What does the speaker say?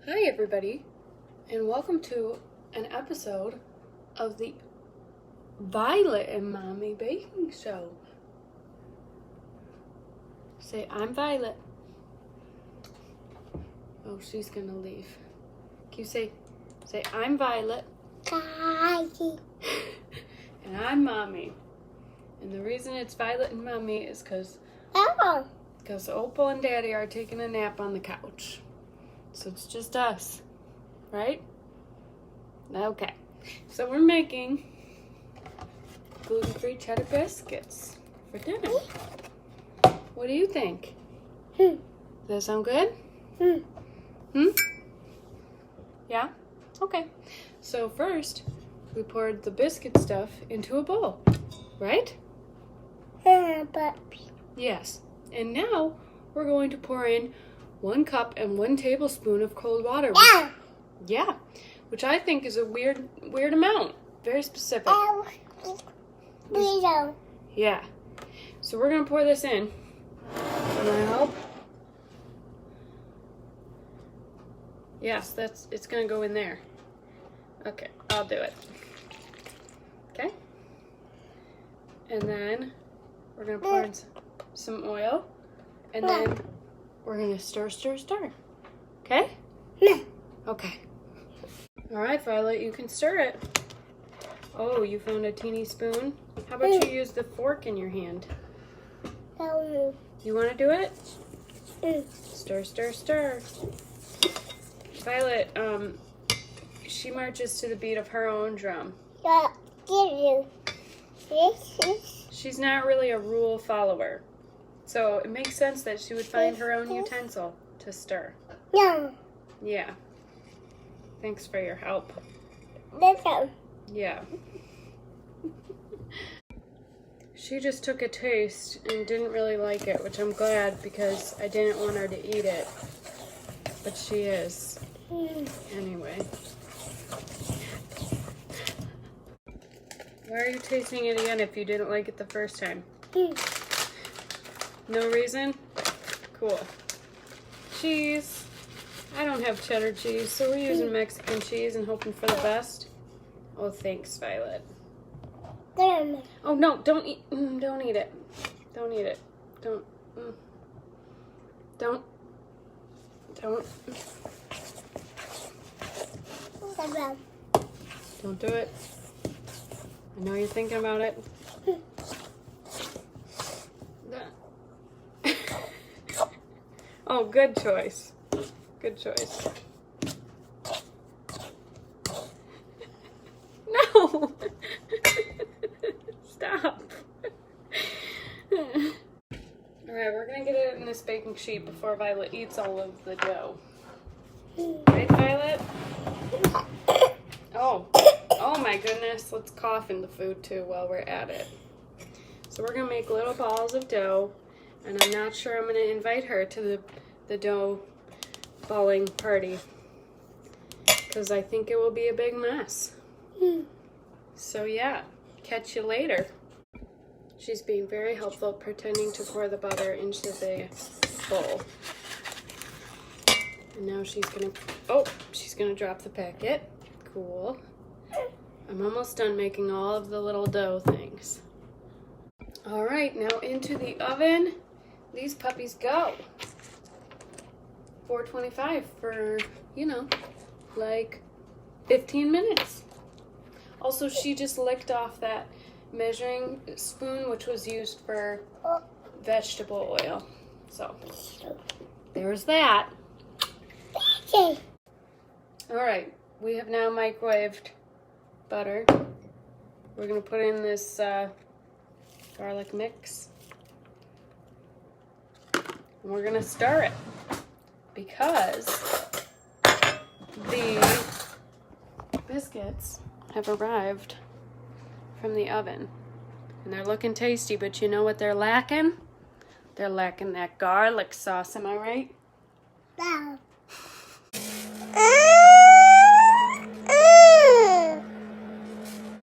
Hi everybody, and welcome to an episode of the Violet and Mommy Baking Show. Say, I'm Violet. Oh, she's gonna leave. Can you say, I'm Violet. Hi. And I'm Mommy. And the reason it's Violet and Mommy is because Opal and Daddy are taking a nap on the couch. So it's just us, right? Okay. So we're making gluten-free cheddar biscuits for dinner. What do you think? Does that sound good? Yeah? Okay. So first, we poured the biscuit stuff into a bowl, right? Yes. And now we're going to pour in 1 cup and 1 tablespoon of cold water. Yeah. Which I think is a weird amount. Very specific. Yeah. So we're going to pour this in. Can I help? Yes, it's going to go in there. Okay, I'll do it. Okay. And then we're going to pour in some oil. And then we're going to stir. Okay? Okay. All right, Violet, you can stir it. Oh, you found a teeny spoon? How about you use the fork in your hand? You want to do it? Stir. Violet, she marches to the beat of her own drum. She's not really a rule follower. So it makes sense that she would find her own utensil to stir. Yeah. Thanks for your help. Yeah. She just took a taste and didn't really like it, which I'm glad because I didn't want her to eat it. But she is. Anyway. Why are you tasting it again if you didn't like it the first time? No reason? Cool. Cheese. I don't have cheddar cheese, so we're using Mexican cheese and hoping for the best. Oh, thanks, Violet. Oh, no, don't eat it. Don't eat it. Don't do it. I know you're thinking about it. Oh, good choice. Good choice. No! Stop. Alright, we're gonna get it in this baking sheet before Violet eats all of the dough. Right, Violet? Oh my goodness. Let's cough in the food too while we're at it. So we're gonna make little balls of dough, and I'm not sure I'm gonna invite her to the dough balling party because I think it will be a big mess. So yeah, catch you later. She's being very helpful, pretending to pour the butter into the bowl. And now she's gonna drop the packet. Cool. I'm almost done making all of the little dough things. All right, now into the oven. These puppies go. 425 for, like 15 minutes. Also, she just licked off that measuring spoon, which was used for vegetable oil. So, there's that. All right, we have now microwaved butter. We're gonna put in this garlic mix. And we're gonna stir it because the biscuits have arrived from the oven. And they're looking tasty, but you know what they're lacking? They're lacking that garlic sauce, am I right? No.